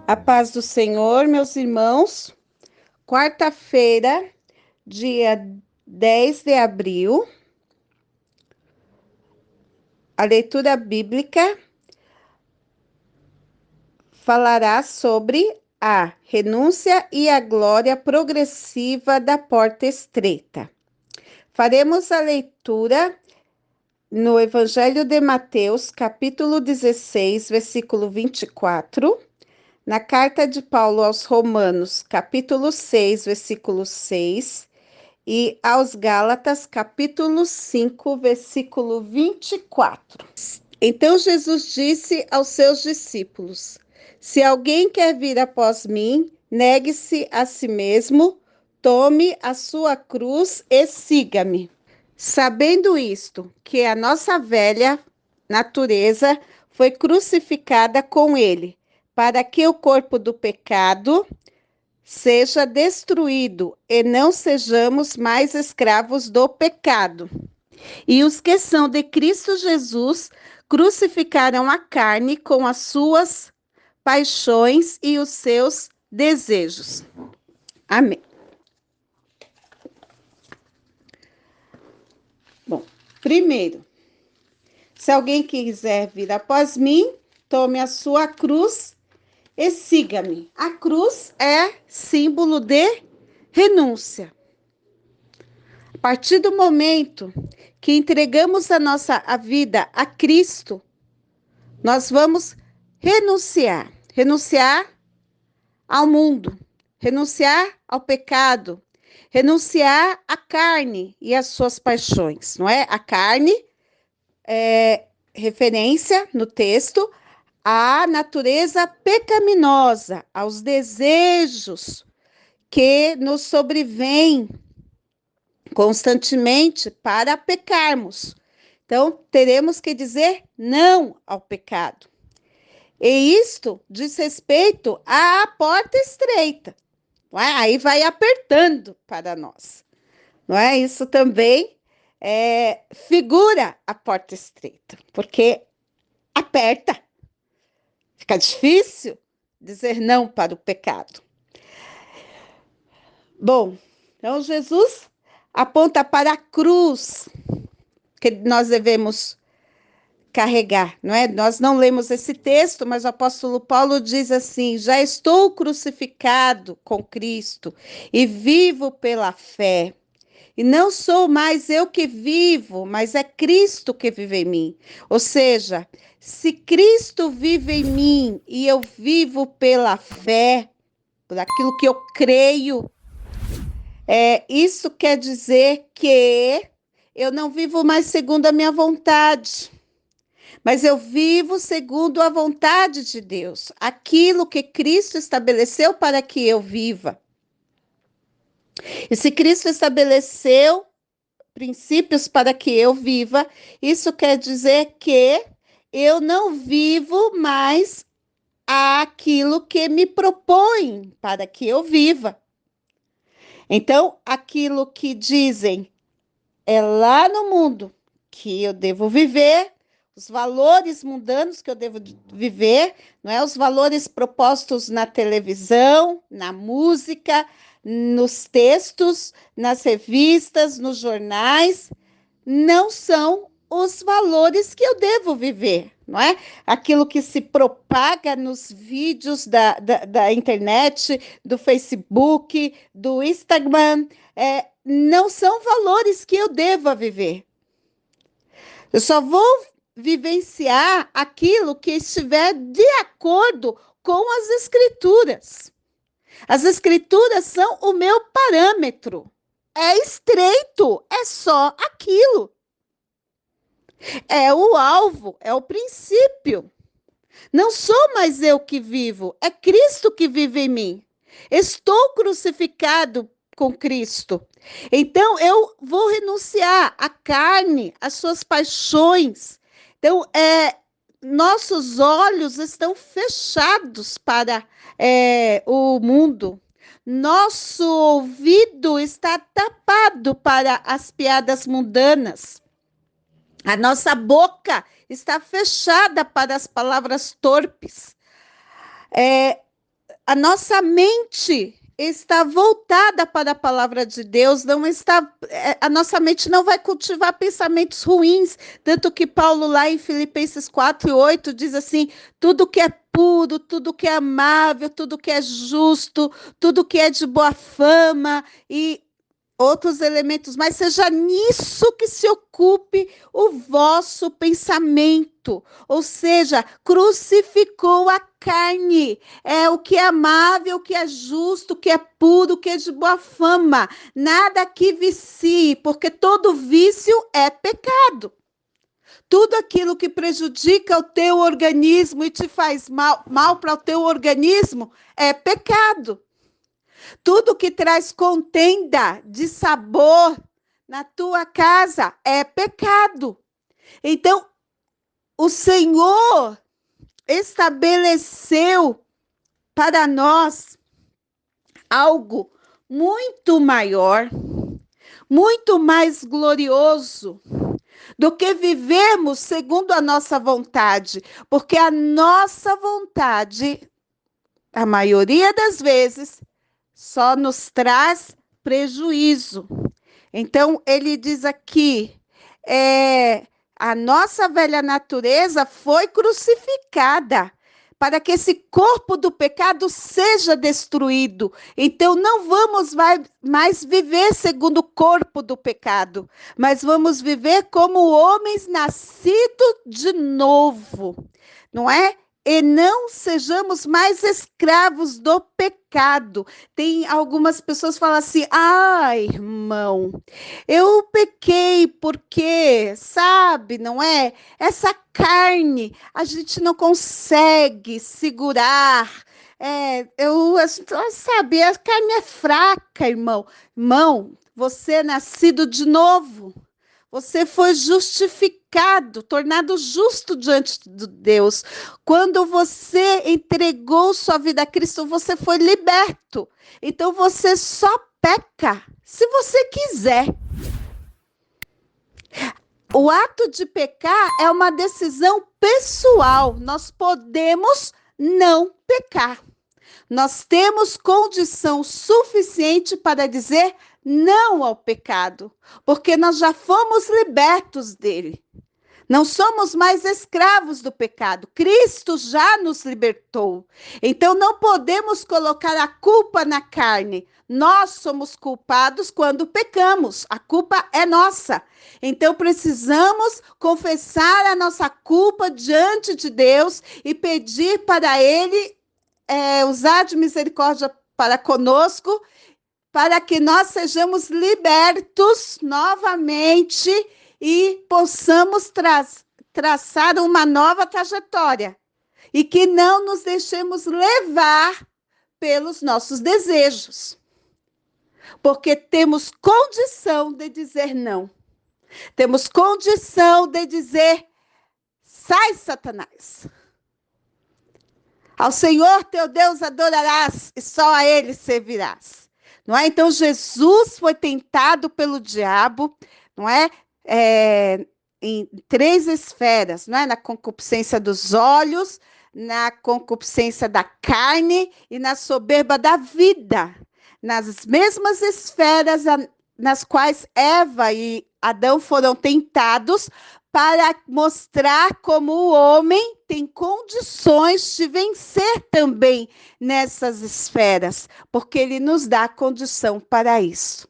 A paz do Senhor, meus irmãos. Quarta-feira, dia 10 de abril, a leitura bíblica falará sobre a renúncia e a glória progressiva da porta estreita. Faremos a leitura no Evangelho de Mateus, capítulo 16, versículo 24. Na carta de Paulo aos Romanos, capítulo 6, versículo 6, e aos Gálatas, capítulo 5, versículo 24. Então Jesus disse aos seus discípulos: Se alguém quer vir após mim, negue-se a si mesmo, tome a sua cruz e siga-me. Sabendo isto, que a nossa velha natureza foi crucificada com ele, para que o corpo do pecado seja destruído e não sejamos mais escravos do pecado. E os que são de Cristo Jesus crucificaram a carne com as suas paixões e os seus desejos. Amém. Bom, primeiro, se alguém quiser vir após mim, tome a sua cruz e siga-me. A cruz é símbolo de renúncia. A partir do momento que entregamos a vida a Cristo, nós vamos renunciar ao mundo, renunciar ao pecado, renunciar à carne e às suas paixões, não é? A carne é referência no texto à natureza pecaminosa, aos desejos que nos sobrevêm constantemente para pecarmos. Então, teremos que dizer não ao pecado. E isto diz respeito à porta estreita. Não é? Aí vai apertando para nós. Não é? Isso também figura a porta estreita, porque aperta. Fica difícil dizer não para o pecado. Bom, então Jesus aponta para a cruz que nós devemos carregar, não é? Nós não lemos esse texto, mas o apóstolo Paulo diz assim: já estou crucificado com Cristo e vivo pela fé. E não sou mais eu que vivo, mas é Cristo que vive em mim. Ou seja, se Cristo vive em mim e eu vivo pela fé, por aquilo que eu creio, isso quer dizer que eu não vivo mais segundo a minha vontade, mas eu vivo segundo a vontade de Deus, aquilo que Cristo estabeleceu para que eu viva. E se Cristo estabeleceu princípios para que eu viva, isso quer dizer que eu não vivo mais aquilo que me propõe para que eu viva. Então, aquilo que dizem é lá no mundo que eu devo viver, os valores mundanos que eu devo viver, não é? Os valores propostos na televisão, na música, nos textos, nas revistas, nos jornais, não são os valores que eu devo viver, não é? Aquilo que se propaga nos vídeos da internet, do Facebook, do Instagram, não são valores que eu deva viver. Eu só vou vivenciar aquilo que estiver de acordo com as Escrituras. As Escrituras são o meu parâmetro. É estreito, é só aquilo. É o alvo, é o princípio. Não sou mais eu que vivo, é Cristo que vive em mim. Estou crucificado com Cristo. Então, eu vou renunciar à carne, às suas paixões. Então, nossos olhos estão fechados para o mundo. Nosso ouvido está tapado para as piadas mundanas. A nossa boca está fechada para as palavras torpes. a nossa mente está voltada para a palavra de Deus, não está, a nossa mente não vai cultivar pensamentos ruins, tanto que Paulo lá em Filipenses 4:8 diz assim, tudo que é puro, tudo que é amável, tudo que é justo, tudo que é de boa fama e outros elementos, mas seja nisso que se ocupe o vosso pensamento. Ou seja, crucificou a carne. É o que é amável, o que é justo, o que é puro, o que é de boa fama. Nada que vicie, porque todo vício é pecado. Tudo aquilo que prejudica o teu organismo e te faz mal para o teu organismo é pecado. Tudo que traz contenda de sabor na tua casa é pecado. Então, o Senhor estabeleceu para nós algo muito maior, muito mais glorioso do que vivermos segundo a nossa vontade, porque a nossa vontade, a maioria das vezes, só nos traz prejuízo. Então, ele diz aqui, a nossa velha natureza foi crucificada para que esse corpo do pecado seja destruído. Então, não vamos mais viver segundo o corpo do pecado, mas vamos viver como homens nascidos de novo, não é? E não sejamos mais escravos do pecado. Tem algumas pessoas que falam assim, irmão, eu pequei porque, sabe, não é? Essa carne, a gente não consegue segurar. Sabe, a carne é fraca, irmão. Irmão, você é nascido de novo. Você foi justificado, tornado justo diante de Deus. Quando você entregou sua vida a Cristo, você foi liberto. Então você só peca se você quiser. O ato de pecar é uma decisão pessoal. Nós podemos não pecar. Nós temos condição suficiente para dizer não ao pecado, porque nós já fomos libertos dele. Não somos mais escravos do pecado. Cristo já nos libertou. Então não podemos colocar a culpa na carne. Nós somos culpados quando pecamos. A culpa é nossa. Então precisamos confessar a nossa culpa diante de Deus e pedir para Ele usar de misericórdia para conosco, para que nós sejamos libertos novamente e possamos traçar uma nova trajetória. E que não nos deixemos levar pelos nossos desejos. Porque temos condição de dizer não. Temos condição de dizer, sai, Satanás. Ao Senhor teu Deus adorarás e só a Ele servirás. Não é? Então, Jesus foi tentado pelo diabo, não é? Em 3 esferas, não é? Na concupiscência dos olhos, na concupiscência da carne e na soberba da vida. Nas mesmas esferas nas quais Eva e Adão foram tentados, para mostrar como o homem tem condições de vencer também nessas esferas, porque ele nos dá condição para isso.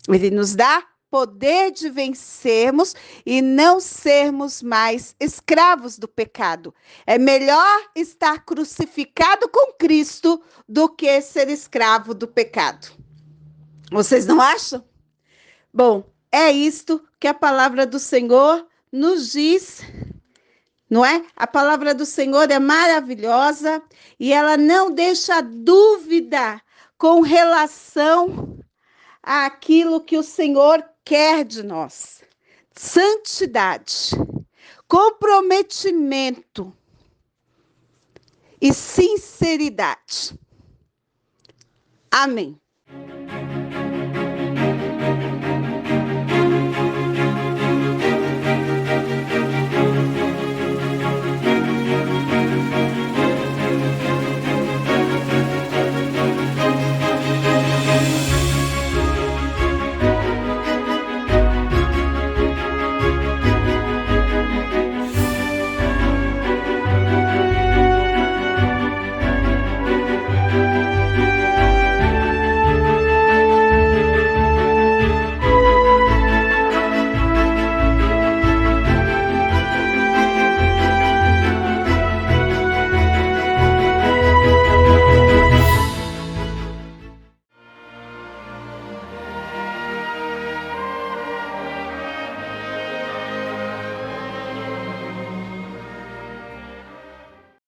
Ele nos dá poder de vencermos e não sermos mais escravos do pecado. É melhor estar crucificado com Cristo do que ser escravo do pecado. Vocês não acham? Bom, é isto que a palavra do Senhor nos diz, não é? A palavra do Senhor é maravilhosa e ela não deixa dúvida com relação àquilo que o Senhor quer de nós. Santidade, comprometimento e sinceridade. Amém.